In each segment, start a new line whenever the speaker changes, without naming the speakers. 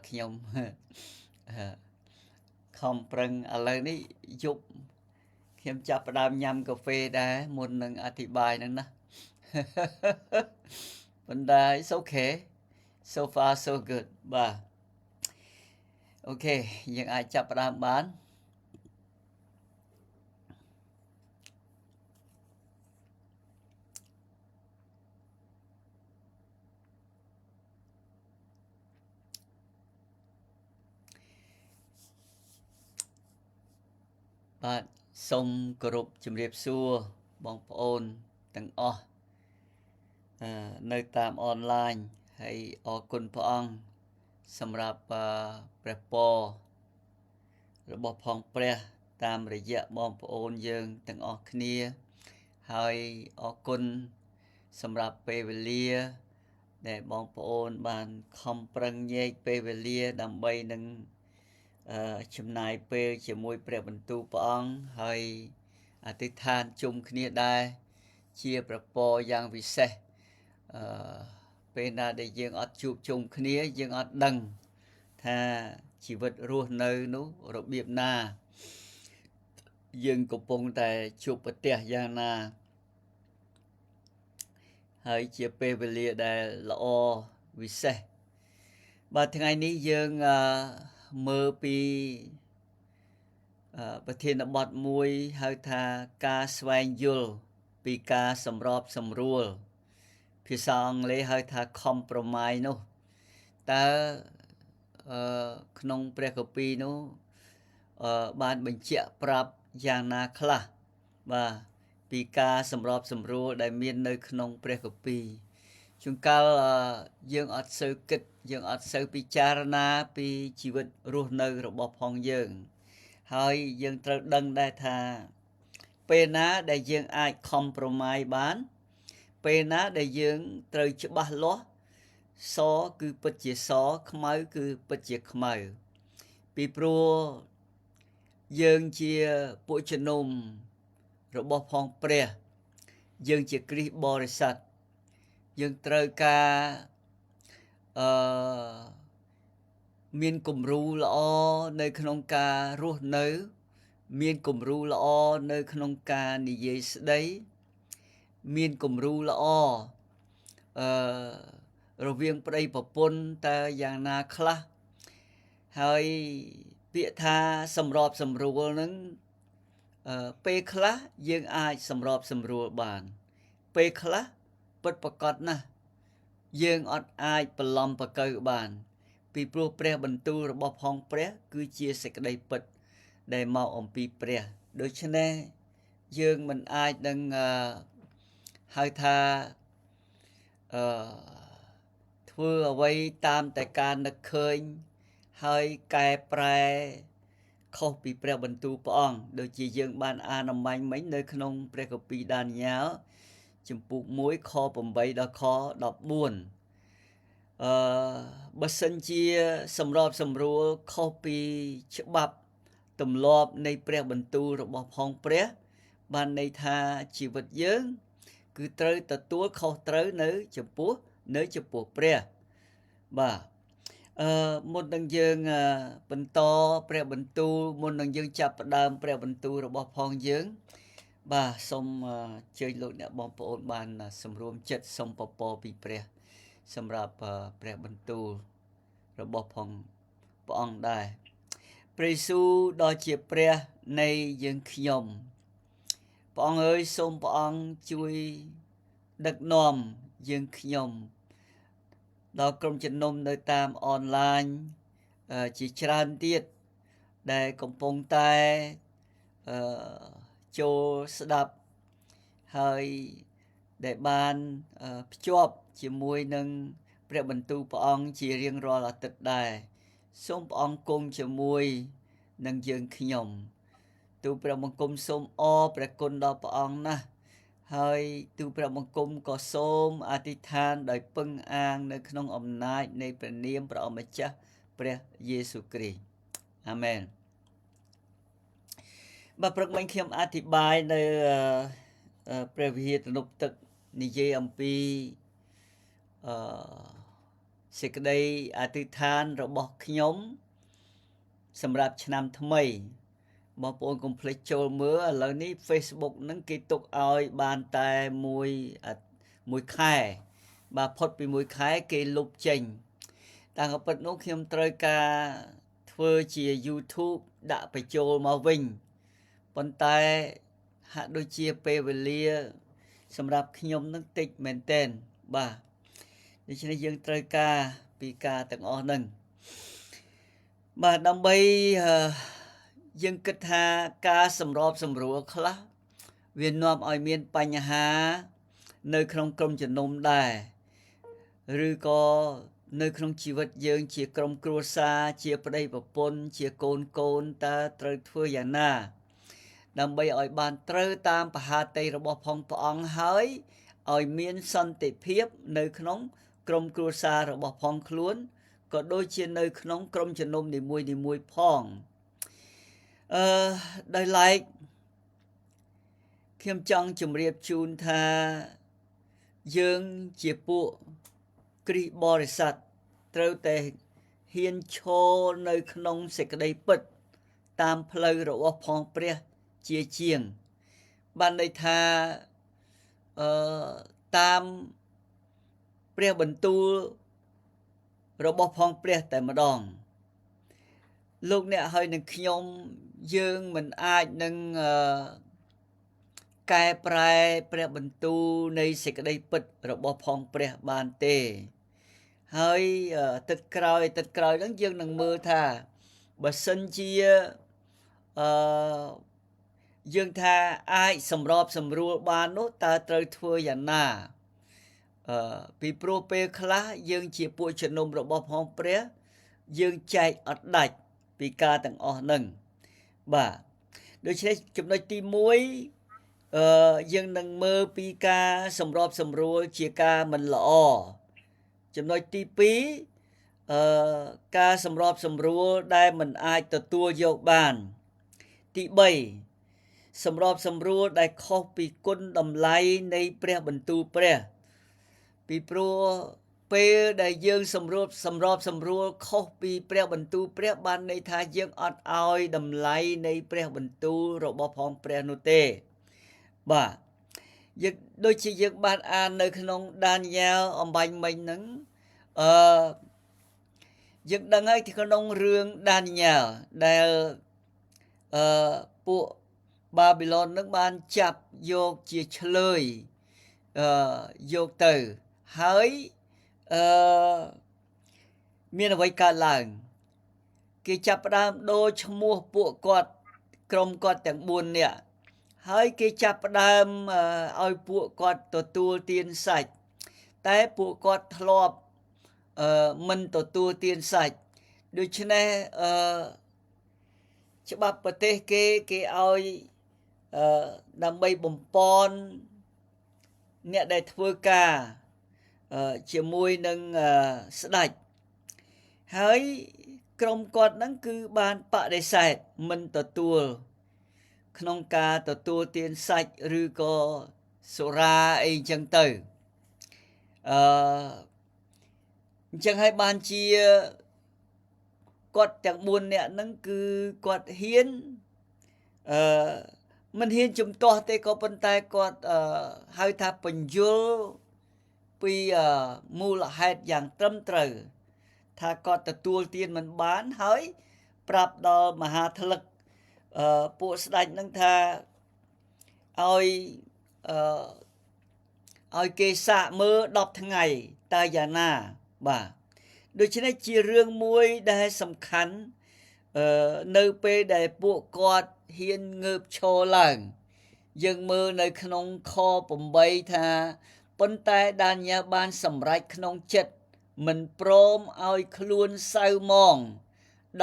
ខ្ញុំខំប្រឹងឥឡូវនេះយប់ខ្ញុំចាប់ផ្ដើមញ៉ាំកាហ្វេដែរមុននឹងអធិប្បាយហ្នឹងណាប៉ុន្តែ it's okay so far so good បាទអូខេយើងអាចចាប់ផ្ដើមបានបាទសូមគោរពជំរាបសួរបងប្អូនទាំងអស់នៅតាមអនឡាញហើយអរគុណព្រះអង្គសម្រាប់ព្រះពររបស់ផងព្រះតាមរយៈបងប្អូនយើងទាំងអស់គ្នាហើយអរគុណសម្រាប់ពេលវេលាដែលបងប្អូនបានខំប្រឹងញែកពេលវេលាដើម្បីនឹងចំណាយពេលជាមួយព្រះបន្ទូលព្រះអង្គហើយអធិដ្ឋានជុំគ្នាដែរជាប្រពរយ៉ាងវិសេសពេលណាដែលយើងអត់ជួបជុំគ្នាយើងអត់ដឹងថាជីវិតរស់នៅនោះរបៀបណាយើងកំពុងតែជួបប្រទះយ៉ាងណាហើយជាពេលវេលាដែលល្អវិសេសបាទថ្ងៃនេះយើងមើលពីប្រធានបទមួយហៅថាការស្វែងយល់ពីការសម្របសម្រួលភាសាអង់គ្លេសហៅថា compromise នោះតើក្នុងព្រះគម្ពីរនោះបានបញ្ជាក់ប្រាប់យ៉ាងណាខ្លះបាទពីការសម្របសម្រួលដែលមាននៅក្នុងព្រះគម្ពីរជួនកាលយើងអត់សូវគិតយើងអត់សូវពិចារណាពីជីវិតរស់នៅរបស់ផងយើងហើយយើងត្រូវដឹងដែរថាពេលណាដែលយើងអាច compromise បានពេលណាដែលយើងត្រូវច្បាស់លាស់សគឺពិតជាសខ្មៅគឺពិតជាខ្មៅពីព្រោះយើងជាពួកជំនុំរបស់ផងព្រះយើងជាគ្រីស្ទបរិស័ទយើងត្រូវការមានគំរូល្អនៅក្នុងការរស់នៅមានគំរូល្អនៅក្នុងការនិយាយស្ដីមានគំរូល្អរវាងប្តីប្រពន្ធតើយ៉ាងណាខ្លះហើយពាក្យថាសម្របសម្រួលនឹងពេលខ្លះយើងអាចសម្របសម្រួលបានពេលខ្លះពិតប្រាកដណាស់យើងអត់អាចប្រឡំប្រកូវបានពីព្រោះព្រះបន្ទូលរបស់ផងព្រះគឺជាសេចក្តីពិតដែលមកអំពីព្រះដូច្នេះយើងមិនអាចនឹងហៅថាធ្វើអ្វីតាមតែការនឹកឃើញហើយកែប្រែខុសពីព្រះបន្ទូលព្រះអង្គដូចជាយើងបានអានអំបញ្ញមិញនៅក្នុងព្រះគម្ពីរដានីយ៉ែលជំពូក1ខ8ដល់ខ14បើសិនជាសម្របសម្រួលខុសពីច្បាប់ទម្លាប់នៃព្រះបន្ទូលរបស់ផងព្រះបានន័យថាជីវិតយើងគឺត្រូវទទួលខុសត្រូវនៅចំពោះព្រះបាទមុននឹងយើងបន្តព្រះបន្ទូលមុននឹងយើងចាប់ផ្ដើមព្រះបន្ទូលរបស់ផងយើងបាទសូមជើញលោកអ្នកបងប្អូនបានសម្រួមចិត្តសូមពពរពីព្រះសម្រាប់ព្រះបន្ទូលរបស់ផងព្រះអង្គដែរព្រះយេស៊ូវដ៏ជាព្រះនៃយើងខ្ញុំព្រះអង្គអើយសូមព្រះអង្គជួយដឹកនាំយើងខ្ញុំដល់ក្រុមជំនុំនៅតាមអនឡាញជាច្រើនទៀតដែលកំពុងតែចូលស្ដាប់ហើយដែលបានភ្ជាប់ជាមួយនឹងព្រះបន្ទូលព្រះអង្គជារៀងរាល់អាទិត្យដែរសូមព្រះអង្គគង់ជាមួយនឹងយើងខ្ញុំទូលព្រះបង្គំសូមអរព្រះគុណដល់ព្រះអង្គណាស់ហើយទូលព្រះបង្គំក៏សូមអធិដ្ឋានដោយពឹងអាងនៅក្នុងអំណាចនៃព្រះនាមព្រះអម្ចាស់ព្រះយេស៊ូវគ្រីស្ទអាមែនបាទព្រឹកមិញខ្ញុំអធិប្បាយនៅព្រះវិហារទំនប់ទឹកនិយាយអំពី សេចក្តីអធិដ្ឋានរបស់ខ្ញុំសម្រាប់ឆ្នាំថ្មីបងប្អូនកុំភ្លេចចូលមើលឥឡូវនេះ Facebook ហ្នឹងគេទុកឲ្យបានតែមួយខែបាទផុតពីមួយខែគេលុបចេញតាមពិតនោះខ្ញុំត្រូវការធ្វើជា YouTube ដាក់បញ្ចូលមកវិញប៉ុន្តែហាក់ដូចជាពេលវេលាសម្រាប់ខ្ញុំនឹងតិចមែនទែនបាទដូច្នេះយើងត្រូវការពីការទាំងអស់ហ្នឹងបាទដើម្បីយើងគិតថាការសម្របសម្រួលខ្លះវានាំឲ្យមានបញ្ហានៅក្នុងក្រុមជំនុំដែរឬក៏នៅក្នុងជីវិតយើងជាក្រុមគ្រួសារជាប្តីប្រពន្ធជាកូនតើត្រូវធ្វើយ៉ាងណាដើម្បីឲ្យបានត្រូវតាមបហាតីរបស់ផងព្រះអង្គហើយឲ្យមានសន្តិភាពនៅក្នុងក្រុមគ្រួសាររបស់ផងខ្លួនក៏ដូចជានៅក្នុងក្រុមជំនុំនីមួយផងដោយឡែកខ្ញុំចង់ជម្រាបជូនថាយើងជាពួកគ្រីស្ទបរិស័ទត្រូវតែហ៊ានឈរនៅក្នុងសេចក្តីពិតតាមផ្លូវរបស់ផងព្រះជាជាងបានន័យថាតាមព្រះបន្ទូលរបស់ផងព្រះតែម្ដងលោកអ្នកហើយនឹងខ្ញុំយើងមិនអាចនឹងកែប្រែព្រះបន្ទូលនៃសេចក្តីពិតរបស់ផងព្រះបានទេហើយទឹកក្រោយហ្នឹងយើងនឹងមើលថាបើសិនជាយើងថាអាចសម្របសម្រួលបាននោះតើត្រូវធ្វើយ៉ាងណាពីព្រោះពេលខ្លះយើងជាពួកជំនុំរបស់ផងព្រះយើងចែកអត់ដាច់ពីការទាំងអស់ហ្នឹងបាទដូច្នេះចំណុចទី1យើងនឹងមើលពីការសម្របសម្រួលជាការមិនល្អចំណុចទី2ការសម្របសម្រួលដែលមិនអាចទទួលយកបានទី3សម្របសម្រួលដែលខុសពីគុណតម្លៃនៃព្រះបន្ទូលព្រះពីព្រោះពេលដែលយើងសម្របសម្រួលខុសពីព្រះបន្ទូលព្រះបានន័យថាយើងអត់ឲ្យតម្លៃនៃព្រះបន្ទូលរបស់ផងព្រះនោះទេបាទយើងដូចជាយើងបានអាននៅក្នុងដានីយ៉ែលអំបញ្ញមិញហ្នឹងយើងដឹងហើយក្នុងរឿងដានីយ៉ែលដែលពួកបាប៊ីឡូននឹងបានចាប់យកជាឆ្លើយយកទៅហើយមានអ្វីកើតឡើងគេចាប់ផ្ដើមដូរឈ្មោះពួកគាត់ក្រុមគាត់ទាំង4នាក់ហើយគេចាប់ផ្ដើមឲ្យពួកគាត់ទទួលទានសាច់តែពួកគាត់ធ្លាប់មិនទទួលទានសាច់ដូច្នេះច្បាប់ប្រទេសគេឲ្យដើម្បីបំពន់អ្នកដែលធ្វើការជាមួយនឹងស្ដេចហើយក្រុមគាត់ហ្នឹងគឺបានបដិសេធមិនទទួលក្នុងការទទួលទានសាច់ឬក៏សុរាអីចឹងទៅអញ្ចឹងហើយបានជាគាត់ទាំង4នាក់ហ្នឹងគឺគាត់ហ៊ានមិនហ៊ានជំទាស់ទេក៏ប៉ុន្តែគាត់ហៅថាបញ្យលពីមូលហេតុយ៉ាងត្រឹមត្រូវថាគាត់ទទួលទានមិនបានហើយប្រាប់ដល់មហាថ្លឹកពួកស្ដេចនឹងថាឲ្យគេសាកមើល10ថ្ងៃតើយ៉ាងណាបាទដូច្នេះជារឿងមួយដែលសំខាន់នៅពេលដែលពួកគាត់ហ៊ានងើបឈរឡើងយើងមើលនៅក្នុងខ8ថាប៉ុន្តែដានីយ៉ែលបានសម្រេចក្នុងចិត្តមិនព្រមឲ្យខ្លួនសៅមង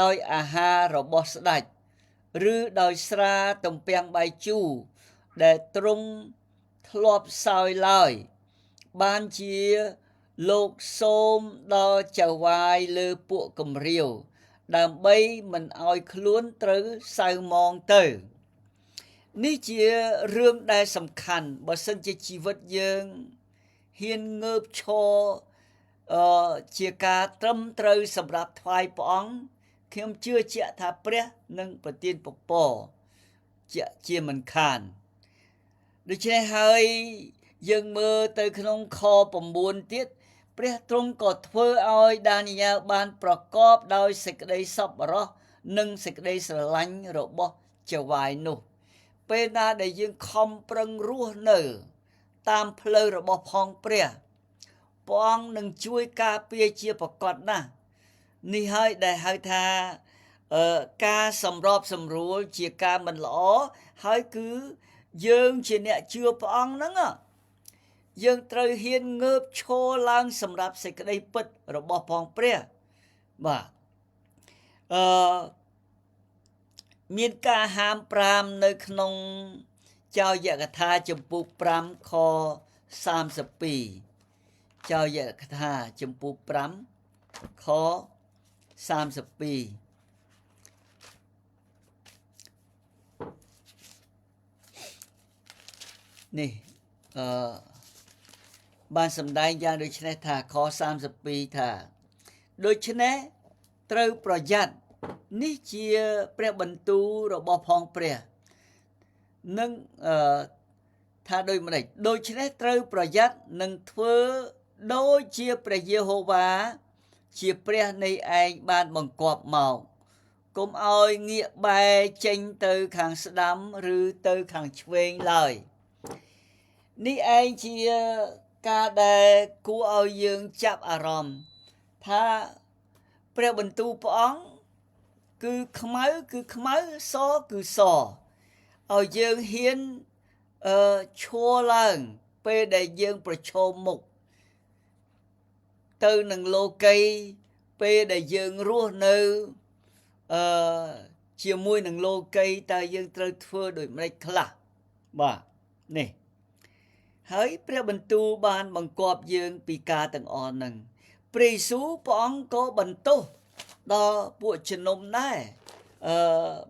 ដោយអាហាររបស់ស្ដេចឬដោយស្រាទំពាំងបាយជូរដែលទ្រង់ធ្លាប់សោយឡើយបានជាលោកសូមដល់ចៅហ្វាយលើពួកកំរាវដើម្បីមិនឲ្យខ្លួនត្រូវសៅមងទៅនេះជារឿងដែលសំខាន់បើសិនជាជីវិតយើងហ៊ានងើបឈរ ជាការត្រឹមត្រូវសម្រាប់ថ្វាយព្រះអង្គខ្ញុំជឿជាក់ថាព្រះនឹងប្រទានពពរជាមិនខានដូច្នេះហើយយើងមើលទៅក្នុងខ9ទៀតព្រះទ្រង់ក៏ធ្វើឲ្យដានីយ៉ែលបានប្រកបដោយសេចក្តីសប្បុរសនិងសេចក្តីស្រឡាញ់របស់ចៅហ្វាយនោះពេលណាដែលយើងខំប្រឹងរស់នៅតាមផ្លូវរបស់ផងព្រះអង្គនឹងជួយការពារជាប្រកបណាស់នេះហើយដែលហៅថាការសម្របសម្រួលជាការមិនល្អហើយគឺយើងជាអ្នកជឿព្រះអង្គហ្នឹងយើងត្រូវហ៊ានងើបឈរឡើងសម្រាប់សេចក្តីពិតរបស់ផងព្រះបាទមានការហាម5នៅក្នុងចោយកថាចំពុក5ខ32ចោយកថាចំពុក5ខ32នេះបានសម្ដែងយ៉ាងដូចនេះថាខ32ថាដូច្នេះត្រូវប្រយ័ត្ននេះជាព្រះបន្ទូលរបស់ផងព្រះនឹងថាដូចម្ដេចដូច្នេះត្រូវប្រយ័ត្ននឹងធ្វើដូចជាព្រះយេហូវ៉ាជាព្រះនៃឯងបានបង្គាប់មកកុំឲ្យងាកបែរចេញទៅខាងស្ដាំឬទៅខាងឆ្វេងឡើយនេះឯងជាការដែលគួរឲ្យយើងចាប់អារម្មណ៍ថាព្រះបន្ទូលព្រះអង្គគឺខ្មៅគឺខ្មៅសគឺសឲ្យយើងហ៊ានឈរឡើងពេលដែលយើងប្រឈមមុខទៅនឹងលោកីពេលដែលយើងរស់នៅជាមួយនឹងលោកីតើយើងត្រូវធ្វើដូចម្តេចខ្លះបាទនេះហើយព្រះបន្ទូលបានបង្គាប់យើងពីការទាំងអស់ហ្នឹងព្រះយេស៊ូវព្រះអង្គក៏បន្ទោសដល់ពួកជំនុំដែរ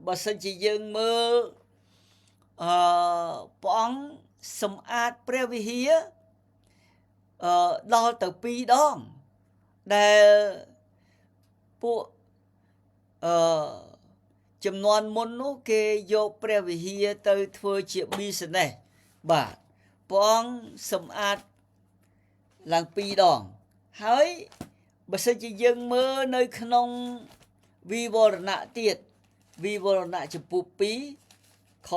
បើសិនជាយើងមើលព្រះអង្គសម្អាតព្រះវិហារដល់ទៅ2ដងដែលពួកចំនួនមុននោះគេយកព្រះវិហារទៅធ្វើជា business បាទព្រះអង្គសម្អាតឡើង2ដងហើយបើសិនជាយើងមើលនៅក្នុងវិវរណៈទៀតវិវរណៈចំពោះ2ខ2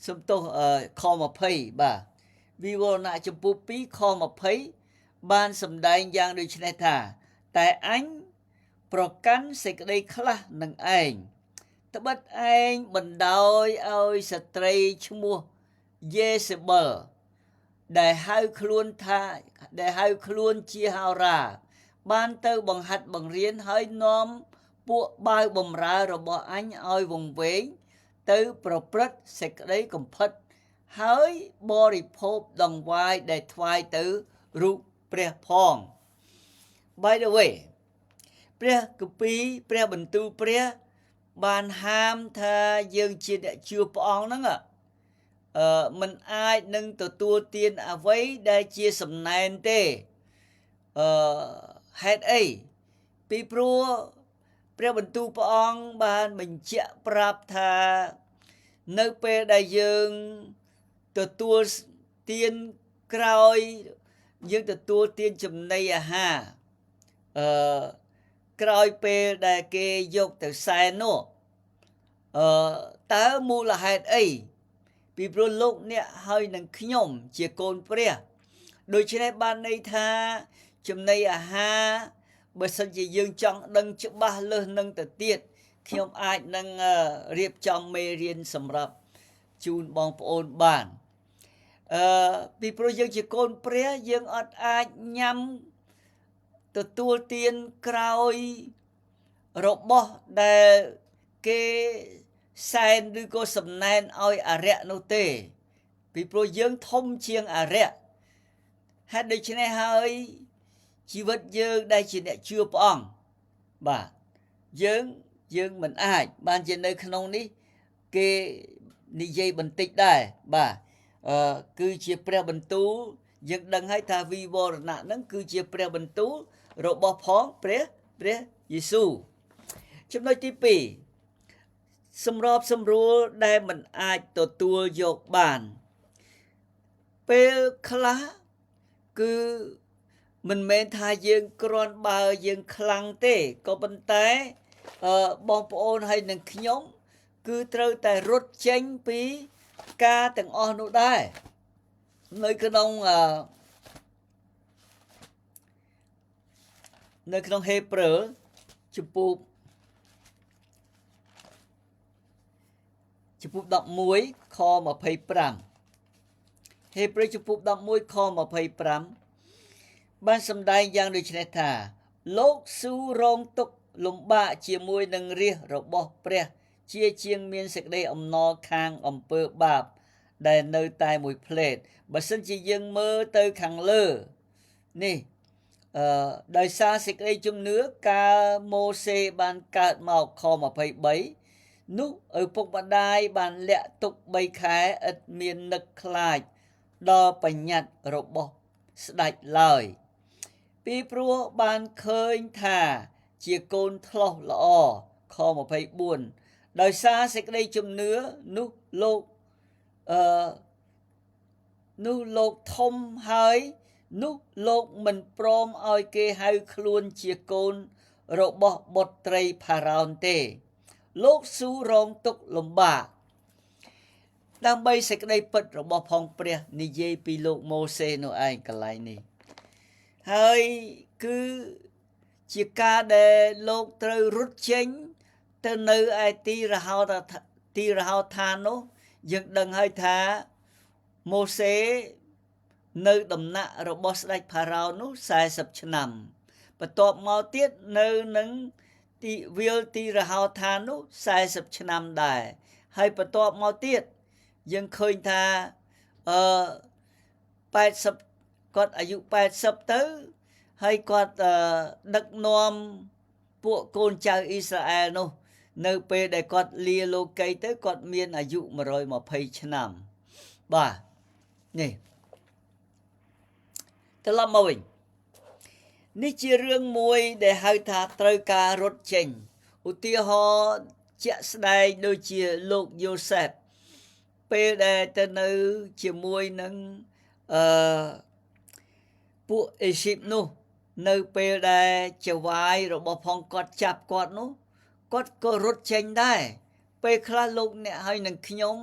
សំទោសខ20បាទវិវរណៈចំពោះ2ខ20បានសម្ដែងយ៉ាងដូចនេះថាតែអញប្រកាន់សេចក្តីខ្លះនឹងឯងត្បិតឯងបណ្ដោយឲ្យស្ត្រីឈ្មោះយេសេបលដែលហៅខ្លួនជាហោរាបានទៅបង្ហាត់បង្រៀនហើយនាំពួកបាវបំរើរបស់អញឲ្យវង្វេងទៅប្រព្រឹត្តសេចក្តីកំផិតហើយបរិភោគដង្វាយដែលថ្វាយទៅរូបព្រះផង By the way ព្រះគម្ពីរព្រះបន្ទូលព្រះបានហាមថាយើងជាអ្នកជឿព្រះអង្គហ្នឹងមិនអាចនឹងទទួលទានអ្វីដែលជាសំណែនទេហេតុអីពីព្រោះព្រះបន្ទូលព្រះអង្គបានបញ្ជាក់ប្រាប់ថានៅពេលដែលយើងទទួលទានក្រោយយើងទទួលទានចំណីអាហារក្រោយពេលដែលគេយកទៅសែននោះតើមូលហេតុអីពីព្រោះលោកអ្នកហើយនឹងខ្ញុំជាកូនព្រះដូច្នេះបានន័យថាចំណីអាហារបើសិនជាយើងចង់ដឹងច្បាស់លើសនឹងទៅទៀតខ្ញុំអាចនឹងរៀបចំមេរៀនសម្រាប់ជូនបងប្អូនបានពីព្រោះយើងជាកូនព្រះយើងអត់អាចញ៉ាំទទួលទានក្រោយរបស់ដែលគេសែនឬក៏សំណែនឲ្យអរិយនោះទេពីព្រោះយើងធំជាងអរិយហេតុដូច្នេះហើយជីវិតយើងដែលជាអ្នកជឿព្រះអង្គបាទយើងមិនអាចបានជានៅក្នុងនេះគេនិយាយបន្តិចដែរបាទគឺជាព្រះបន្ទូល យើងដឹងហើយថាវិវរណៈហ្នឹងគឺជាព្រះបន្ទូលរបស់ផងព្រះយេស៊ូវចំណុចទី2សម្របសម្រួលដែលមិនអាចទទួលយកបានពេលខ្លះគឺមិនមែនថាយើងគ្រាន់បើយើងខ្លាំងទេក៏ប៉ុន្តែបងប្អូនហើយនឹងខ្ញុំគឺត្រូវតែរត់ចេញពីការទាំងអស់នោះដែរនៅក្នុងហេព្រើរជំពូក11ខ25ហេព្រើរជំពូក11ខ25បានសម្ដែងយ៉ាងដូចនេះថាលោកស៊ូរងទុក្ខលំបាកជាមួយនឹងរាជរបស់ព្រះជាងមានសេចក្តីអំណរខាងអំពើបាបដែលនៅតែមួយផ្លេតបើសិនជាយើងមើលទៅខាងលើនេះដោយសារសេចក្តីជំនឿកាលម៉ូសេបានកើតមកខ23នោះឪពុកម្ដាយបានលាក់ទុក3ខែឥតមាននឹកខ្លាចដល់បញ្ញត្តិរបស់ស្ដេចឡើយពីព្រោះបានឃើញថាជាកូនថ្លោះល្អខ24ដោយសារសេចក្តីជំនឿនោះលោកធំហើយនោះលោកមិនព្រមឲ្យគេហៅខ្លួនជាកូនរបស់បុត្រីផារ៉ោនទេលោកស៊ូរងទុក្ខលំបាកដើម្បីសេចក្តីពិតរបស់ផងព្រះនិយាយពីលោកម៉ូសេនោះឯងកន្លែងនេះហើយគឺជាការដែលលោកត្រូវរត់ចេញទៅនៅឯទីរហោឋាននោះយើងដឹងហើយថាម៉ូសេនៅដំណាក់របស់ស្ដេចផារ៉ោននោះ40ឆ្នាំបន្ទាប់មកទៀតនៅនឹងទីរហោឋាននោះ40ឆ្នាំដែរហើយបន្ទាប់មកទៀតយើងឃើញថា80គាត់អាយុ80ទៅហើយគាត់ដឹកនាំពួកកូនចៅអ៊ីស្រាអែលនោះនៅពេលដែលគាត់លាលោកីទៅគាត់មានអាយុ120ឆ្នាំបាទនេះត្រឡប់មកវិញនេះជារឿងមួយដែលហៅថាត្រូវការរត់ចេញឧទាហរណ៍ជាក់ស្ដែងដូចជាលោកយូសេបពេលដែលទៅនៅជាមួយនឹងពួកអេស៊ីបនោះនៅពេលដែលចៅហ្វាយរបស់ផងគាត់ចាប់គាត់នោះគាត់ក៏រត់ចេញដែរពេលខ្លះលោកអ្នកហើយនឹងខ្ញុំ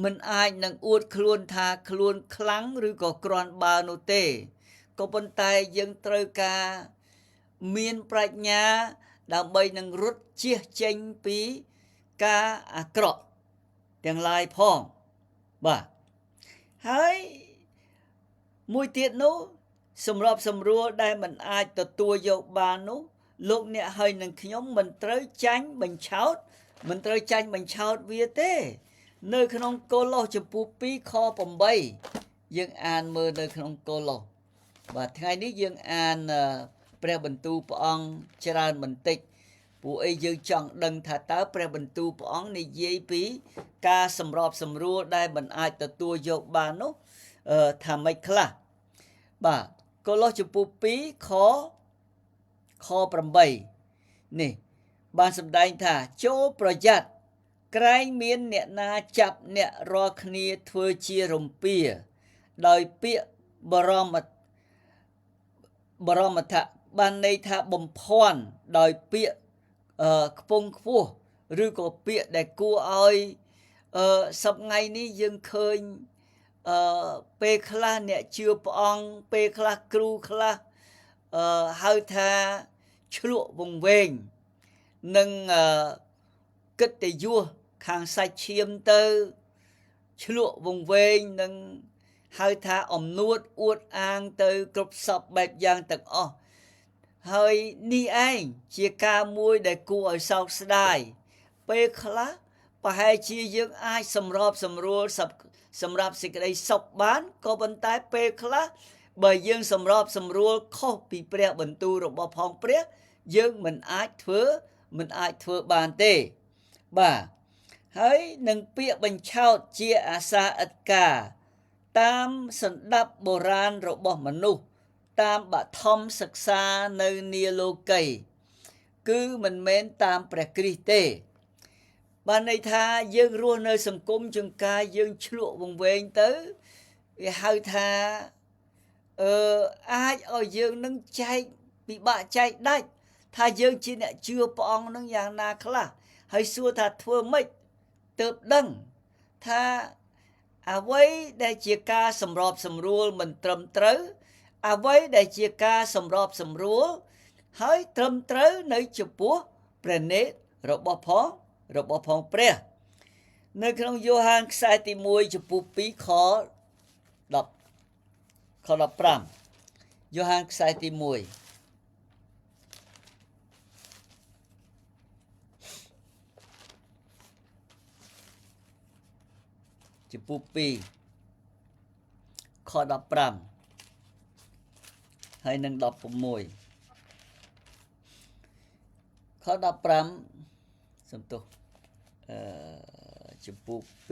មិនអាចនឹងអួតខ្លួនថាខ្លួនខ្លាំងឬក៏គ្រាន់បើនោះទេក៏ប៉ុន្តែយើងត្រូវការមានប្រាជ្ញាដើម្បីនឹងរត់ជៀសចេញពីការអាក្រក់ទាំងឡាយផងបាទហើយមួយទៀតនោះសម្របសម្រួលដែលមិនអាចទទួលយកបាននោះលោកអ្នកហើយនឹងខ្ញុំមិនត្រូវចាញ់បញ្ឆោតវាទេនៅក្នុងកូឡូសចំពោះ2ខ8យើងអានមើលនៅក្នុងកូឡូសបាទថ្ងៃនេះយើងអានព្រះបន្ទូលព្រះអង្គច្រើនបន្តិចពួកអីយើងចង់ដឹងថាតើព្រះបន្ទូលព្រះអង្គនិយាយពីការសម្របសម្រួលដែលមិនអាចទទួលយកបាននោះថាម៉េចខ្លះបាទកូឡូសចំពោះ2ខ8នេះបានសម្ដែងថាចូលប្រយ័ត្នក្រែងមានអ្នកណាចាប់អ្នករាល់គ្នាធ្វើជារំពាដោយពាក្យបរមត្ថបានន័យថាបំភាន់ដោយពាក្យខ្ពង់ខ្ពស់ឬក៏ពាក្យដែលគួរឲ្យសប្ថ្ងៃនេះយើងឃើញពេលខ្លះអ្នកជឿព្រះអង្គពេលខ្លះគ្រូខ្លះហៅថាឆ្លក់វង្វេងនិងកិត្តិយសខាងសាច់ឈាមទៅឆ្លក់វង្វេងនិងហៅថាអំនួតអួតអាងទៅគ្រប់សពបែបយ៉ាងទាំងអស់ហើយនេះឯងជាការមួយដែលគួរឲ្យសោកស្ដាយពេលខ្លះប្រហែលជាយើងអាចសម្របសម្រួលសម្រាប់សេចក្តីសុខបានក៏ប៉ុន្តែពេលខ្លះបើយើងសម្របសម្រួលខុសពីព្រះបន្ទូលរបស់ផងព្រះយើងមិនអាចធ្វើបានទេបាទហើយនឹងពាក្យបញ្ឆោតជាអាសាឥតការ តាមសន្តាប់បុរាណរបស់មនុស្សតាមបឋមសិក្សានៅនាលោកីគឺមិនមែនតាមព្រះគ្រីស្ទទេបានន័យថាយើងរស់នៅសង្គមជួនកាលយើងឆ្លក់វង្វេងទៅវាហៅថាអាចឲ្យយើងនឹងចែកពិបាកចែកដាច់ថាយើងជាអ្នកជឿព្រះអង្គនឹងយ៉ាងណាខ្លះហើយសួរថាធ្វើម៉េចទើបដឹងថាអ្វីដែលជាការសម្របសម្រួលមិនត្រឹមត្រូវអ្វីដែលជាការសម្របសម្រួលហើយត្រឹមត្រូវនៅចំពោះព្រះនេតរបស់ផងព្រះនៅក្នុងយ៉ូហានខ្សែទី1ចំពោះ2ខ15យ៉ូហានខ្សែទី1ចំពោះ2ខ15ហើយនឹង16ខ15សំទោសចំពោះ2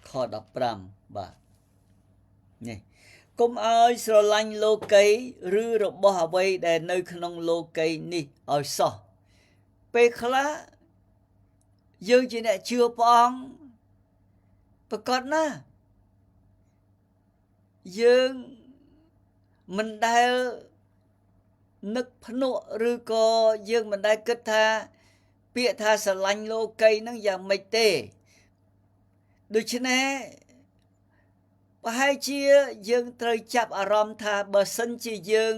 ខ15បាទនេះកុំឲ្យស្រឡាញ់លោកីឬរបស់អ្វីដែលនៅក្នុងលោកីនេះឲ្យសោះពេលខ្លះយើងជាអ្នកជឿព្រះអង្គប្រកបណាយើងមិនដែលនឹកភ្នក់ឬក៏យើងមិនដែលគិតថាពាក្យថាស្រឡាញ់លោកីនឹងយ៉ាងម៉េចទេដូច្នេះប្រហែលជាយើងត្រូវចាប់អារម្មណ៍ថាបើសិនជាយើង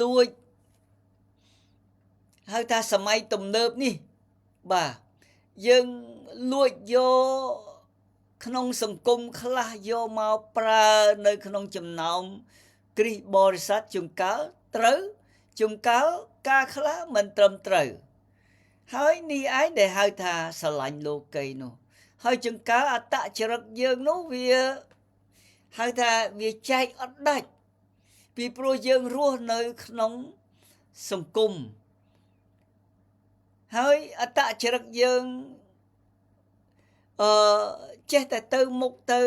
លួចហៅថាសម័យទំនើបនេះបាទយើងលួចយកក្នុងសង្គមខ្លះយកមកប្រើនៅក្នុងចំណោមគ្រិស្តបរិស័ទជួនកាលត្រូវជួនកាលការខ្លះមិនត្រឹមត្រូវហើយនេះឯងដែលហៅថាស្រឡាញ់លោកីនោះហើយជួនកាលអត្តចរិតយើងនោះវាហៅថាវាចែកអត់ដាច់ពីព្រោះយើងរស់នៅក្នុងសង្គមហើយអត្តចរិតយើងចេះតែទៅមុខទៅ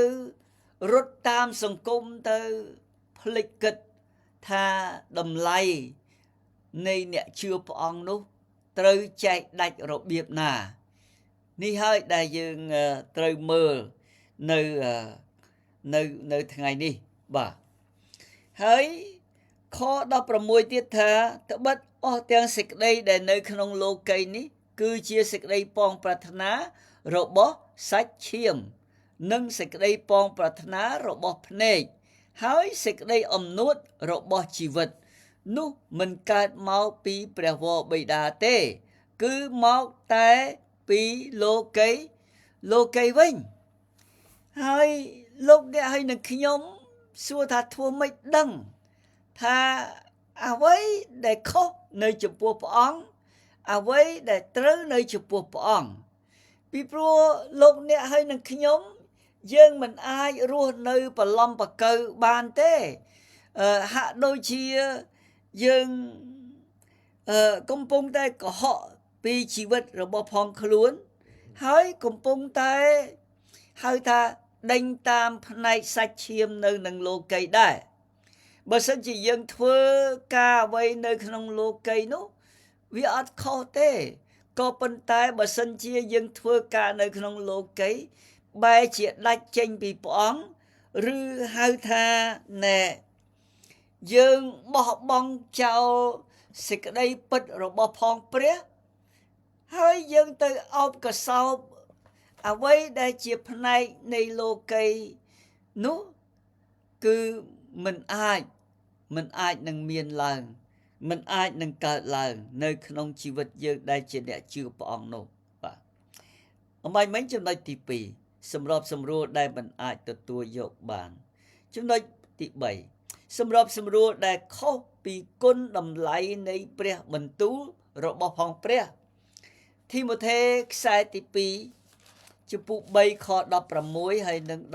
រត់តាមសង្គមទៅភ្លេចគិតថាតម្លៃនៃអ្នកជឿព្រះអង្គនោះត្រូវចែកដាច់របៀបណានេះហើយដែលយើងត្រូវមើលនៅថ្ងៃនេះបាទហើយខ16ទៀតថាត្បិតអស់ទាំងសេចក្តីដែលនៅក្នុងលោកីនេះគឺជាសេចក្តីប៉ងប្រាថ្នារបស់សាច់ឈាមនិងសេចក្តីប៉ងប្រាថ្នារបស់ភ្នែកហើយសេចក្តីអំនួតរបស់ជីវិតនោះមិនកើតមកពីព្រះវរបិតាទេគឺមកតែពីលោកីវិញហើយលោកអ្នកឲ្យនឹងខ្ញុំសួរថាធ្វើម៉េចដឹងថាអ្វីដែលខុសនៅចំពោះព្រះអង្គអ្វីដែលត្រូវនៅចំពោះព្រះអង្គពីព្រោះលោកអ្នកឲ្យនឹងខ្ញុំយើងមិនអាចរស់នៅប្រឡំប្រកើបានទេហាក់ដូចជាយើងកំពុងតែកុហកពីជីវិតរបស់ផងខ្លួនហើយកំពុងតែហៅថាដេញតាមផ្នែកសាច់ឈាមនៅនឹងលោកីដែរបើសិនជាយើងធ្វើការអ្វីនៅក្នុងលោកីនោះវាអត់ខុសទេក៏ប៉ុន្តែបើសិនជាយើងធ្វើការនៅក្នុងលោកីបែរជាដាច់ចេញពីព្រះអង្គឬហៅថាណែយើងបោះបង់ចោលសេចក្តីពិតរបស់ផងព្រះហើយយើងទៅអោបកសោបអ្វីដែលជាផ្នែកនៃលោកីនោះគឺមិនអាចនឹងមានឡើងមិនអាចនឹងកើតឡើងនៅក្នុងជីវិតយើងដែលជាអ្នកជឿព្រះអង្គនោះបាទអំបញ្ញមិញចំណុចទី2សម្របសម្រួលដែលមិនអាចទទួលយកបានចំណុចទី3សម្របសម្រួលដែលខុសពីគុណតម្លៃនៃព្រះបន្ទូលរបស់ផងព្រះទីម៉ូថេខ្សែទី2ចំពោះ3ខ16ហើយនិង17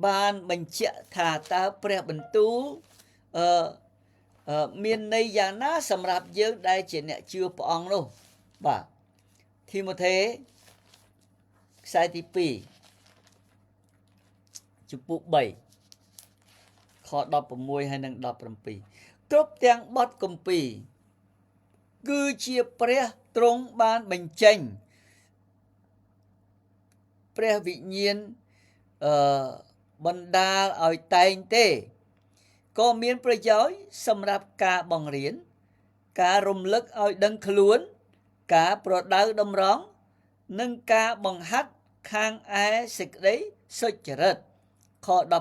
បានបញ្ជាក់ថាតើព្រះបន្ទូលមានន័យយ៉ាងណាសម្រាប់យើងដែលជាអ្នកជឿព្រះអង្គនោះបាទ ធីម៉ូថេខ្សែទី2ជំពូក3ខ16ហើយនិង17គ្រប់ទាំងបទគម្ពីរគឺជាព្រះទ្រង់បានបញ្ចេញព្រះវិញ្ញាណបណ្ដាលឲ្យតែងទេក៏មានប្រយោជន៍សម្រាប់ការបង្រៀនការរំលឹកឲ្យដឹងខ្លួនការប្រដៅតម្រង់និងការបង្ហាត់ខាងឯសេចក្តីសុចរិតខ17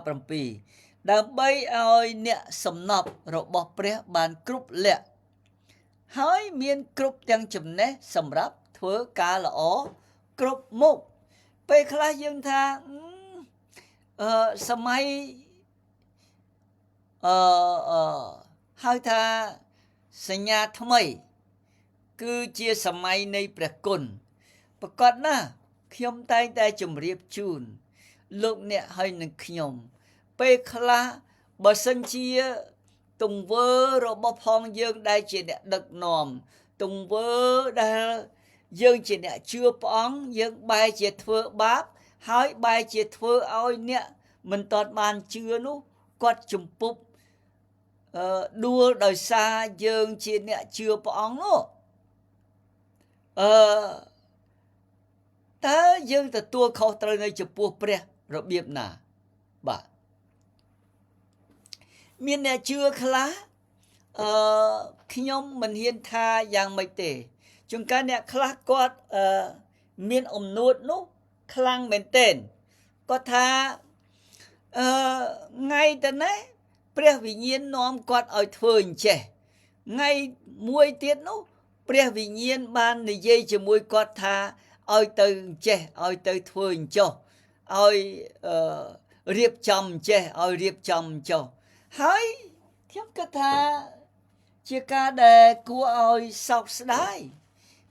ដើម្បីឲ្យអ្នកសំណប់របស់ព្រះបានគ្រប់លក្ខហើយមានគ្រប់ទាំងចំណេះសម្រាប់ធ្វើការល្អគ្រប់មុខពេលខ្លះយើងថាសម័យហៅថាសញ្ញាថ្មីគឺជាសម័យនៃព្រះគុណប្រកបណាស់ខ្ញុំតែងតែជម្រាបជូនលោកអ្នកហើយនឹងខ្ញុំពេលខ្លះបើសិនជាទង្វើរបស់ផងយើងដែលជាអ្នកដឹកនាំទង្វើដែលយើងជាអ្នកជឿព្រះអង្គយើងបែរជាធ្វើបាបហើយបែរជាធ្វើឲ្យអ្នកមិនទាន់បានជឿនោះគាត់ជំពប់ដួលដោយសារយើងជាអ្នកជឿព្រះអង្គនោះតើយើងទទួលខុសត្រូវនៅចំពោះព្រះរបៀបណាបាទមានអ្នកជឿខ្លះខ្ញុំមិនហ៊ានថាយ៉ាងម៉េចទេជួនកាលអ្នកខ្លះគាត់មានអំនួតនោះខ្លាំងមែនទែនគាត់ថាថ្ងៃទៅនេះព្រះវិញ្ញាណនាំគាត់ឲ្យធ្វើអញ្ចេះថ្ងៃមួយទៀតនោះព្រះវិញ្ញាណបាននិយាយជាមួយគាត់ថាឲ្យទៅអញ្ចេះឲ្យទៅធ្វើអញ្ចោះឲ្យរៀបចំអញ្ចេះឲ្យរៀបចំអញ្ចោះហើយខ្ញុំគិតថាជាការដែលគួរឲ្យសោកស្ដាយ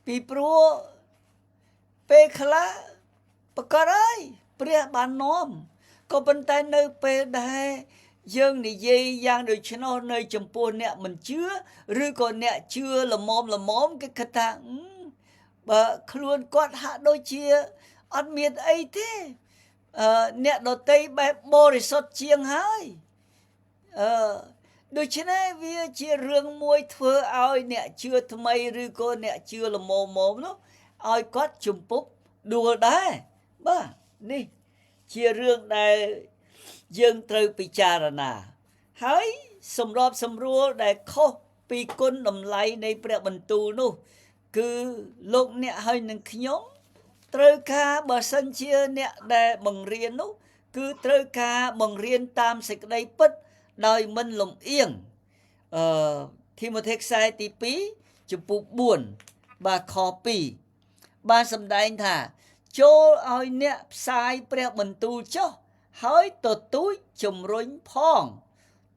ពីព្រោះពេលខ្លះប្រកាសហើយព្រះបាននាំក៏ប៉ុន្តែនៅពេលដែលយើងនិយាយយ៉ាងដូច្នោះនៅចំពោះអ្នកមិនជឿឬក៏អ្នកជឿល្មមគេគិតថាបើខ្លួនគាត់ហាក់ដូចជាអត់មានអីទេអ្នកដតីបែបបរិសុទ្ធជាងហើយដូច្នេះវាជារឿងមួយធ្វើឲ្យអ្នកជឿថ្មីឬក៏អ្នកជឿល្មមនោះឲ្យគាត់ជំពប់ដួលដែរបាទនេះជារឿងដែលយើងត្រូវពិចារណាហើយសម្របសម្រួលដែលខុសពីគុណតម្លៃនៃព្រះបន្ទូលនោះគឺលោកអ្នកហើយនឹងខ្ញុំត្រូវការបើសិនជាអ្នកដែលបង្រៀននោះគឺត្រូវការបង្រៀនតាមសេចក្តីពិតដោយមិនលំអៀងធីម៉ូថេខ្សែទី2ជំពូក4បាទខ2បានសម្ដែងថាចូលឲ្យអ្នកផ្សាយព្រះបន្ទូលចុះហើយទទូចជំរុញផង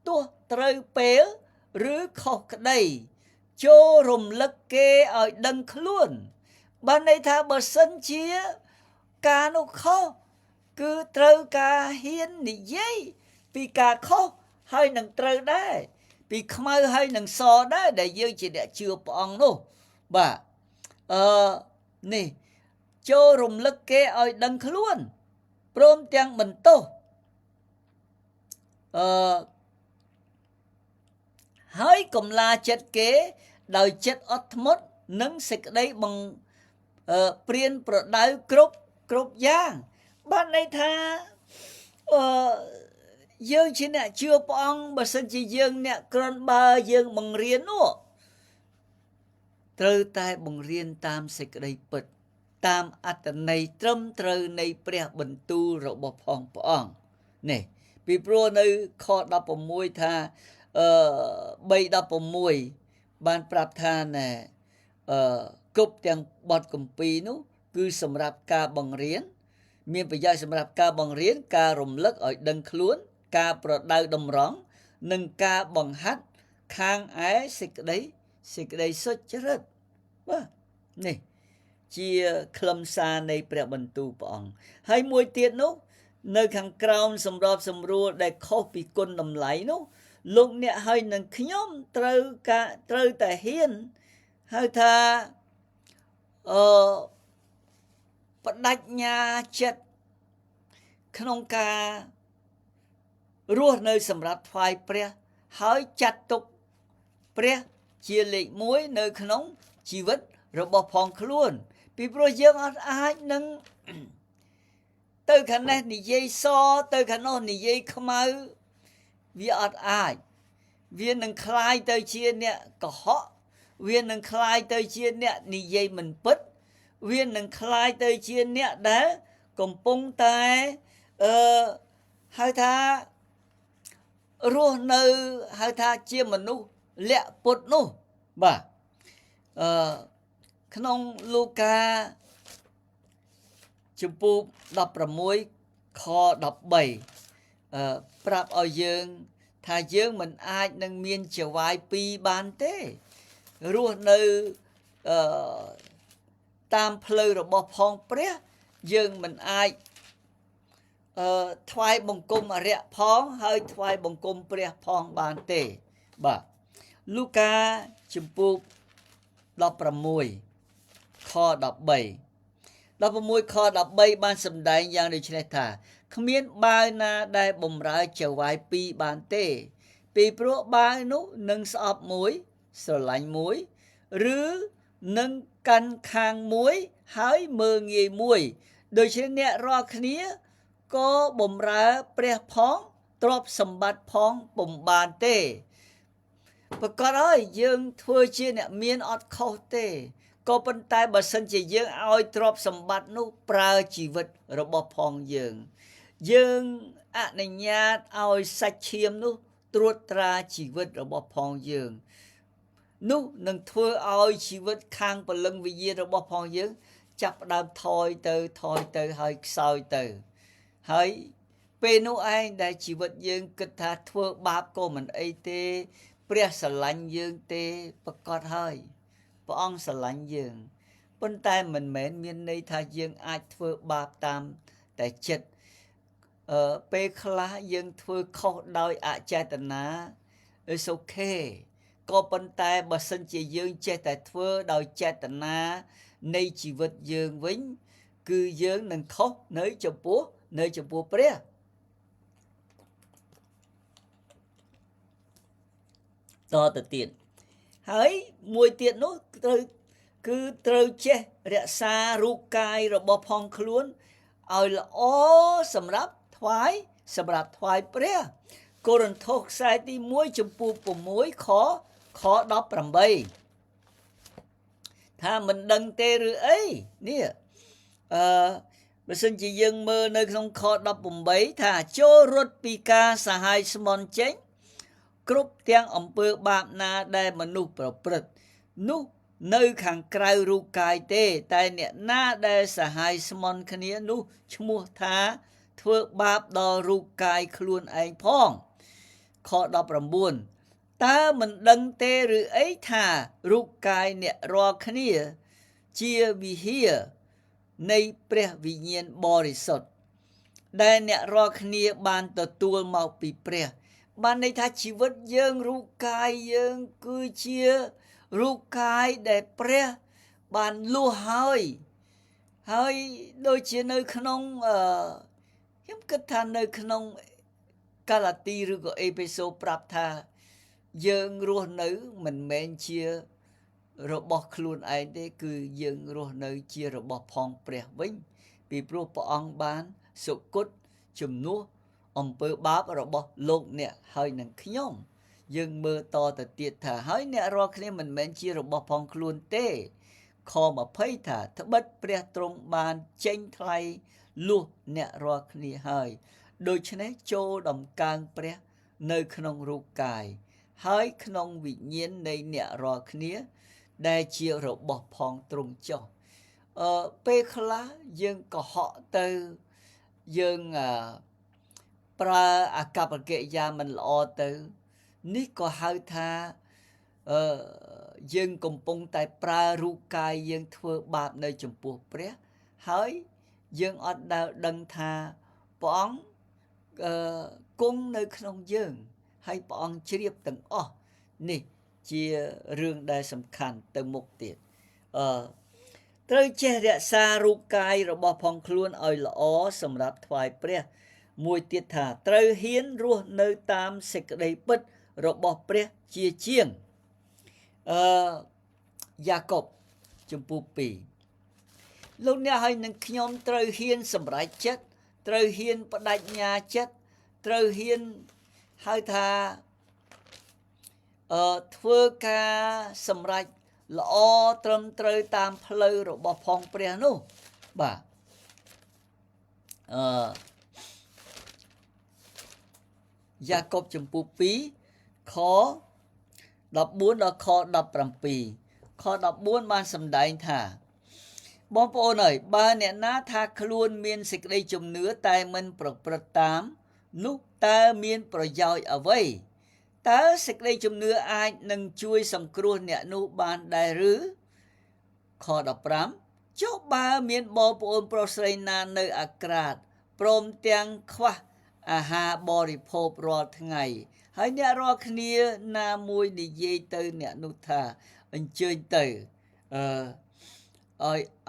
ទោះត្រូវពេលឬខុសក្តីចូលរំលឹកគេឲ្យដឹងខ្លួនបានន័យថាបើសិនជាការនោះខុសគឺត្រូវការហ៊ាននិយាយពីការខុសហើយនឹងត្រូវដែរពីខ្មៅហើយនឹងសដែរដែលយើងជាអ្នកជឿព្រះអង្គនោះបាទនេះចូលរំលឹកគេឲ្យដឹងខ្លួនព្រមទាំងបន្ទោសហើយកំឡាចិត្តគេដោយចិត្តអត់ធ្មត់និងសេចក្តីព្រានប្រដៅគ្រប់យ៉ាងបានន័យថាយើងជាអ្នកជឿព្រះអង្គបើសិនជាយើងអ្នកក្រាន់បើយើងបង្រៀននោះត្រូវតែបង្រៀនតាមសេចក្តីពិតតាមអត្ថន័យត្រឹមត្រូវនៃព្រះបន្ទូលរបស់ផងព្រះអង្គនេះពីព្រោះនៅខ16ថា3:16បានប្រាប់ថាណែគ្រប់ទាំងបទគម្ពីរនោះគឺសម្រាប់ការបង្រៀនមានប្រយោជន៍សម្រាប់ការបង្រៀនការរំលឹកឲ្យដឹងខ្លួនការប្រដៅតម្រង់និងការបង្ហាត់ខាងឯសេចក្តីសុចរិតបាទនេះជាខ្លឹមសារនៃព្រះបន្ទូលព្រះអង្គហើយមួយទៀតនោះនៅខាងក្រោមសម្របសម្រួលដែលខុសពីគុណតម្លៃនោះលោកអ្នកហើយនឹងខ្ញុំត្រូវតែហ៊ានហៅថា បដិញ្ញាចិត្តក្នុងការរស់នៅសម្រាប់ថ្វាយព្រះហើយចាត់ទុកព្រះជាលេខ1នៅក្នុងជីវិតរបស់ផងខ្លួនពីព្រោះយើងអត់អាចនឹងទៅខាងនេះនិយាយសទៅខាងនោះនិយាយខ្មៅវាអត់អាចវានឹងคล้ายទៅជាអ្នកកុហកវានឹងคล้ายទៅជាអ្នកនិយាយមិនពិតវានឹងคล้ายទៅជាអ្នកដែលកំពុងតែហៅថារស់នៅហៅថាជាមនុស្សលាក់ពុតនោះបាទក្នុងលូកាជំពូក16ខ13ប្រាប់ឲ្យយើងថាយើងមិនអាចនឹងមានចង្វាយ2បានទេរស់នៅតាមផ្លូវរបស់ផងព្រះយើងមិនអាចថ្វាយបង្គំអរិយផងហើយថ្វាយបង្គំព្រះផងបានទេបាទលូកាជំពូក16ខ13 16ខ13បានសម្ដែងយ៉ាងដូចនេះថាគ្មានបាវណាដែលបំរើចង្វាយ2បានទេពីព្រោះបាវនោះនឹងស្អប់មួយស្រឡាញ់មួយឬនឹងកាន់ខាងមួយហើយមើងងាយមួយដូច្នេះអ្នករាល់គ្នាក៏បំរើព្រះផងទ្រព្យសម្បត្តិផងពុំបានទេប្រកាសហើយយើងធ្វើជាអ្នកមានអត់ខុសទេក៏ប៉ុន្តែបើសិនជាយើងឲ្យទ្រព្យសម្បត្តិនោះប្រើជីវិតរបស់ផងយើងអនុញ្ញាតឲ្យសាច់ឈាមនោះត្រួតត្រាជីវិតរបស់ផងយើងនោះនឹងធ្វើឲ្យជីវិតខាងព្រលឹងវិញ្ញាណរបស់ផងយើងចាប់ផ្ដើមថយទៅហើយខ្សោយទៅហើយពេលនោះឯងដែលជីវិតយើងគិតថាធ្វើបាបក៏មិនអីទេព្រះស្រឡាញ់យើងទេប្រកាសហើយព្រះអង្គស្រឡាញ់យើងប៉ុន្តែមិនមែនមានន័យថាយើងអាចធ្វើបាបតាមតែចិត្តពេលខ្លះយើងធ្វើខុសដោយអចេតនា It's okay ក៏ប៉ុន្តែបើសិនជាយើងចេះតែធ្វើដោយចេតនានៃជីវិតយើងវិញគឺយើងនឹងខុសនៅចំពោះព្រះតទៅទៀតហើយមួយទៀតនោះត្រូវចេះរក្សារូបកាយរបស់ផងខ្លួនឲ្យល្អសម្រាប់ថ្វាយព្រះកូរិនថូសខ្សែទី1ចំពោះ6ខ18ថាមិនដឹងទេឬអីនេះបើសិនជាយើងមើលនៅក្នុងខ18ថាចូលរត់ពីការសាហាយស្មន់ចេញគ្រប់ទាំងអំពើបាបណាដែលមនុស្សប្រព្រឹត្តនោះនៅខាងក្រៅរូបកាយទេតែអ្នកណាដែលសាហាយស្មន់គ្នានោះឈ្មោះថាធ្វើបាបដល់រូបកាយខ្លួនឯងផងខ19តើមិនដឹងទេឬអីថារូបកាយអ្នករាល់គ្នាជាវិហារនៃព្រះវិញ្ញាណបរិសុទ្ធដែលអ្នករាល់គ្នាបានទទួលមកពីព្រះបានន័យថាជីវិតយើងរូបកាយយើងគឺជារូបកាយដែលព្រះបានលួសហើយដូចជានៅក្នុងខ្ញុំគិតថានៅក្នុងកាឡាទីឬក៏អេផេសូប្រាប់ថាយើងរស់នៅមិនមែនជារបស់ខ្លួនឯងទេគឺយើងរស់នៅជារបស់ផងព្រះវិញពីព្រោះព្រះអង្គបានសុគតជំនួសអំពើបាបរបស់លោកអ្នកហើយនឹងខ្ញុំយើងមើលតទៅទៀតថាហើយអ្នករាល់គ្នាមិនមែនជារបស់ផងខ្លួនទេខ20ថាត្បិតព្រះទ្រង់បានចេញថ្លៃលួសអ្នករាល់គ្នាហើយដូច្នេះចូលដំកើងព្រះនៅក្នុងរូបកាយហើយក្នុងវិញ្ញាណនៃអ្នករាល់គ្នាដែលជារបស់ផងទ្រង់ចុះពេលខ្លះយើងកុហកទៅយើងប្រើអាកប្បកិរិយាមិនល្អទៅនេះក៏ហៅថាយើងកំពុងតែប្រើរូបកាយយើងធ្វើបាបនៅចំពោះព្រះហើយយើងអត់ដែលដឹងថាព្រះអង្គគង់នៅក្នុងយើងហើយព្រះអង្គជ្រាបទាំងអស់នេះជារឿងដែលសំខាន់ទៅមុខទៀត ត្រូវចេះរក្សារូបកាយរបស់ផងខ្លួនឲ្យល្អសម្រាប់ថ្វាយព្រះមួយទៀតថាត្រូវហ៊ានរស់នៅតាមសេចក្តីពិតរបស់ព្រះជាជាងយ៉ាកុបជំពូក2លោកអ្នកឲ្យនឹងខ្ញុំត្រូវហ៊ានសម្រេចចិត្តត្រូវហ៊ានបដិញ្ញាចិត្តត្រូវហ៊ានហៅថាធ្វើការសម្រេចល្អត្រឹមត្រូវតាមផ្លូវរបស់ផងព្រះនោះបាទយ៉ាកុបជំពូក2ខ14ដល់ខ17ខ14បានសម្ដែងថាបងប្អូនអើយបើអ្នកណាថាខ្លួនមានសេចក្តីជំនឿតែមិនប្រព្រឹត្តតាមនោះតើមានប្រយោជន៍អ្វីតើសេចក្តីជំនឿអាចនឹងជួយសង្គ្រោះអ្នកនោះបានដែរឬខ15ចុះបើមានបងប្អូនប្រុសស្រីណានៅអាក្រាតព្រមទាំងខ្វះអាហារបរិភោគរាល់ថ្ងៃហើយអ្នករាល់គ្នាណាមួយនិយាយទៅអ្នកនោះថាអញ្ជើញទៅ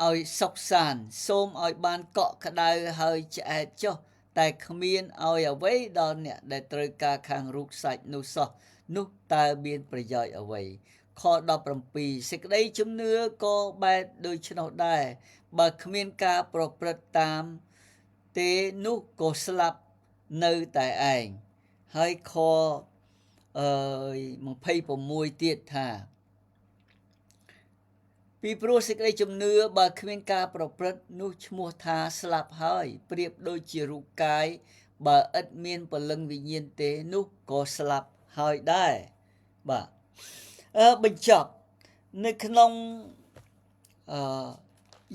ឲ្យសុខសាន្តសូមឲ្យបានកក់ក្ដៅហើយឆ្អែតចុះតែគ្មានឲ្យអ្វីដល់អ្នកដែលត្រូវការខាងរូបសាច់នោះសោះនោះតើមានប្រយោជន៍អ្វីខ17សេចក្តីជំនឿក៏បែបដូច្នោះដែរបើគ្មានការប្រព្រឹត្តតាមទេនោះក៏ស្លាប់នៅតែឯងហើយខ26ទៀតថាពីព្រោះសេចក្តីជំនឿបើគ្មានការប្រព្រឹត្តនោះឈ្មោះថាស្លាប់ហើយប្រៀបដូចជារូបកាយបើឥតមានពលឹងវិញ្ញាណទេនោះក៏ស្លាប់ហើយដែរបាទបញ្ចប់នៅក្នុង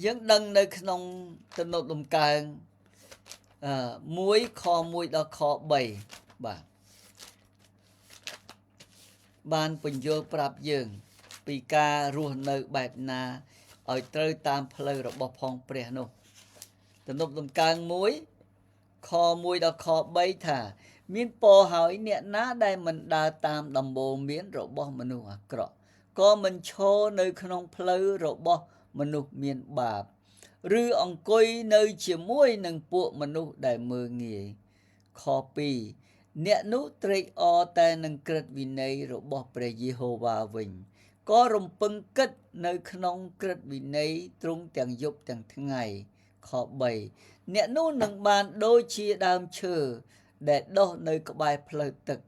យើងដឹងនៅក្នុងទំនុកដំកើង1ខ1ដល់ខ3បាទបានពន្យល់ប្រាប់យើងពីការរស់នៅបែបណាឲ្យត្រូវតាមផ្លូវរបស់ផងព្រះនោះទំនុកដំកើង1ខ1ដល់ខ3ថាមានពរហើយអ្នកណាដែលមិនដើរតាមដំបូន្មានរបស់មនុស្សអាក្រក់ក៏មិនឈរនៅក្នុងផ្លូវរបស់មនុស្សមានបាបឬអង្គុយនៅជាមួយនឹងពួកមនុស្សដែលមើលងាយខ2អ្នកនោះត្រេកអរតែនឹងក្រឹតវិន័យរបស់ព្រះយេហូវ៉ាវិញក៏រំពឹងគិតនៅក្នុងក្រឹតវិន័យទ្រង់ទាំងយប់ទាំងថ្ងៃខ3អ្នកនោះនឹងបានដូចជាដើមឈើដែលដុះនៅក្បែរផ្លូវទឹក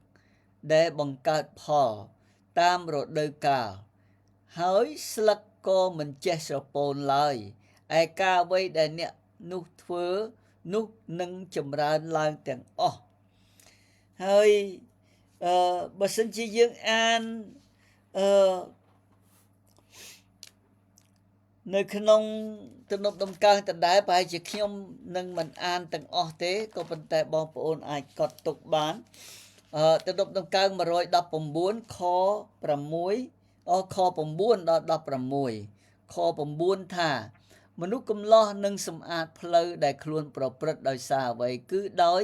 ដែលបង្កើតផលតាមរដូវកាលហើយស្លឹកក៏មិនចេះស្រពោនឡើយឯការអ្វីដែលអ្នកនោះធ្វើនោះនឹងចម្រើនឡើងទាំងអស់ហើយបើសិនជាយើងអាននៅក្នុងទំនុកដំកើងដដែលប្រហែលជាខ្ញុំនឹងមិនអានទាំងអស់ទេក៏ប៉ុន្តែបងប្អូនអាចកត់ទុកបានទំនុកដំកើង119ខ6ខ9ដល់16ខ9ថាមនុស្សកំឡោះនឹងសម្អាតផ្លូវដែលខ្លួនប្រព្រឹត្តដោយសារអ្វីគឺដោយ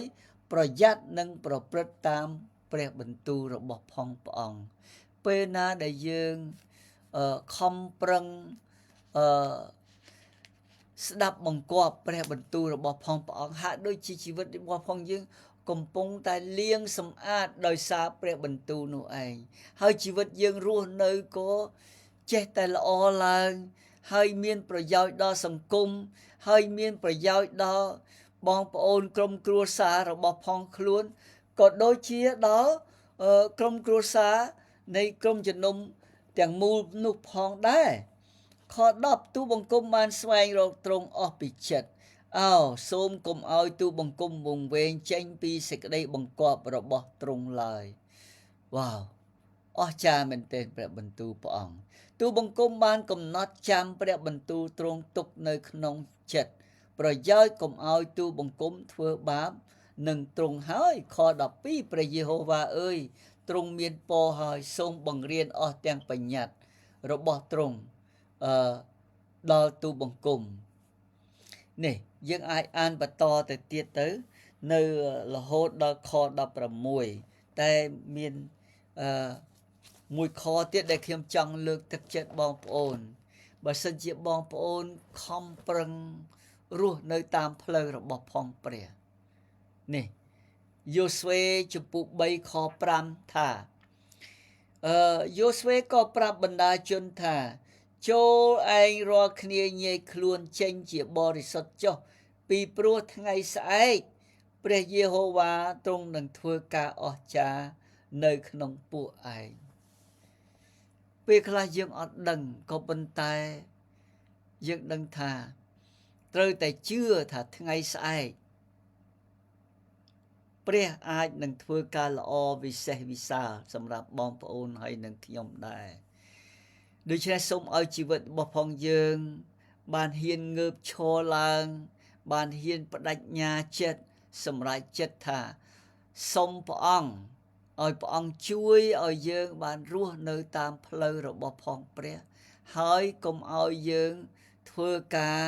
ប្រយ័ត្ននិងប្រព្រឹត្តតាមព្រះបន្ទូលរបស់ផងព្រះអង្គពេលណាដែលយើងខំប្រឹងស្ដាប់បង្គាប់ព្រះបន្ទូលរបស់ផងព្រះអង្គហាក់ដូចជាជីវិតរបស់ផងយើងកំពុងតែលាងសម្អាតដោយសារព្រះបន្ទូលនោះឯងហើយជីវិតយើងរស់នៅក៏ចេះតែល្អឡើងហើយមានប្រយោជន៍ដល់សង្គមហើយមានប្រយោជន៍ដល់បងប្អូនក្រុមគ្រួសាររបស់ផងខ្លួនក៏ដូចជាដល់ក្រុមគ្រួសារនៃក្រុមជំនុំទាំងមូលនោះផងដែរខ10ទូបង្គំបានស្វែងរកទ្រង់អស់ពីចិត្តសូមកុំឲ្យទូបង្គំវង្វេងចេញពីសេចក្តីបង្គាប់របស់ទ្រង់ឡើយវ៉ាវអស្ចារ្យមែនទែនព្រះបន្ទូលព្រះអង្គទូបង្គំបានកំណត់ចាំព្រះបន្ទូលទ្រង់ទុកនៅក្នុងចិត្តប្រយោជន៍កុំឲ្យទូបង្គំធ្វើបាបនឹងទ្រង់ហើយខ12ព្រះយេហូវ៉ាអើយទ្រង់មានពរហើយសូមបង្រៀនអស់ទាំងបញ្ញត្តិរបស់ទ្រង់ដល់ទូបង្គំនេះយើងអាចអានបន្តទៅទៀតទៅនៅរហូតដល់ខ16តែមានមួយខទៀតដែលខ្ញុំចង់លើកទឹកចិត្តបងប្អូន បើសិនជាបងប្អូនខំប្រឹងរស់នៅតាមផ្លូវរបស់ផងព្រះនេះយូស្វេជំពូក3ខ5ថាយូស្វេក៏ប្រាប់បណ្ដាជនថាចូលឯងរាល់គ្នាញែកខ្លួនចេញជាបរិសុទ្ធចុះពីព្រោះថ្ងៃស្អែកព្រះយេហូវ៉ាទ្រង់នឹងធ្វើការអស្ចារ្យនៅក្នុងពួកឯងពេលខ្លះយើងអត់ដឹងក៏ប៉ុន្តែយើងដឹងថាត្រូវតែជឿថាថ្ងៃស្អែកព្រះអាចនឹងធ្វើការល្អវិសេសវិសាលសម្រាប់បងប្អូនហើយនឹងខ្ញុំដែរដូច្នេះសូមឲ្យជីវិតរបស់ផងយើងបានហ៊ានងើបឈរឡើងបានហ៊ានបដិញ្ញាចិត្តសម្រេចចិត្តថាសូមព្រះអង្គឲ្យព្រះអង្គជួយឲ្យយើងបានរស់នៅតាមផ្លូវរបស់ផងព្រះហើយកុំឲ្យយើងធ្វើការ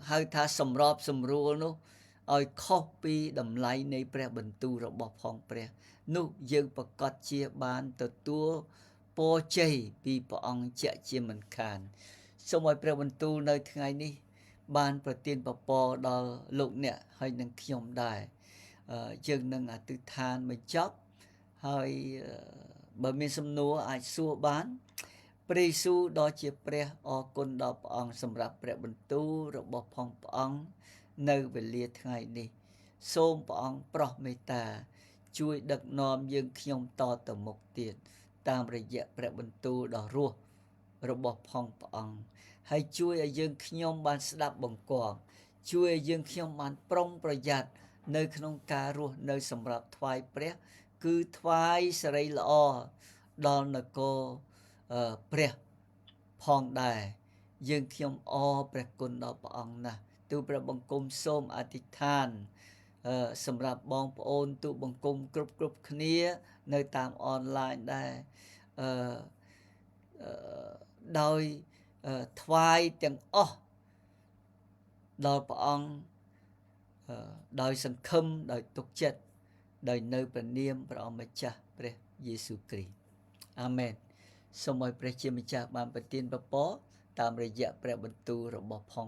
ហៅថាសម្របសម្រួលនោះឲ្យខុសពីតម្លៃនៃព្រះបន្ទូលរបស់ផងព្រះនោះយើងប្រកាសជាបានទទួលពរជ័យពីព្រះអង្គជាក់ជាមិនខានសូមឲ្យព្រះបន្ទូលនៅថ្ងៃនេះបានប្រទានពរដល់លោកអ្នកហើយនឹងខ្ញុំដែរយើងនឹងអធិដ្ឋានបញ្ចប់ហើយបើមានសំណួរអាចសួរបានព្រះយេស៊ូវដ៏ជាព្រះអរគុណដល់ព្រះអង្គសម្រាប់ព្រះបន្ទូលរបស់ផងព្រះអង្គនៅវេលាថ្ងៃនេះសូមព្រះអង្គប្រោះមេត្តាជួយដឹកនាំយើងខ្ញុំតទៅមុខទៀតតាមរយៈព្រះបន្ទូលដ៏រស់របស់ផងព្រះអង្គហើយជួយឲ្យយើងខ្ញុំបានស្ដាប់បង្គាប់ជួយឲ្យយើងខ្ញុំបានប្រុងប្រយ័ត្ននៅក្នុងការរស់នៅសម្រាប់ថ្វាយព្រះគឺថ្វាយសិរីល្អដល់នគរព្រះផងដែរយើងខ្ញុំអរព្រះគុណដល់ព្រះអង្គណាស់ទូព្រះបង្គំសូមអធិដ្ឋានសម្រាប់បងប្អូនទូបង្គំគ្រប់គ្នានៅតាមអនឡាញដែរដោយថ្វាយទាំងអស់ដល់ព្រះអង្គដោយសង្ឃឹមដោយទុកចិត្តដោយនៅព្រះនាមព្រះអង្គម្ចាស់ព្រះយេស៊ូវគ្រីស្ទអាមែនសូមឲ្យព្រះជាម្ចាស់បានប្រទានពរតាមរយៈព្រះបន្ទូលរបស់ផង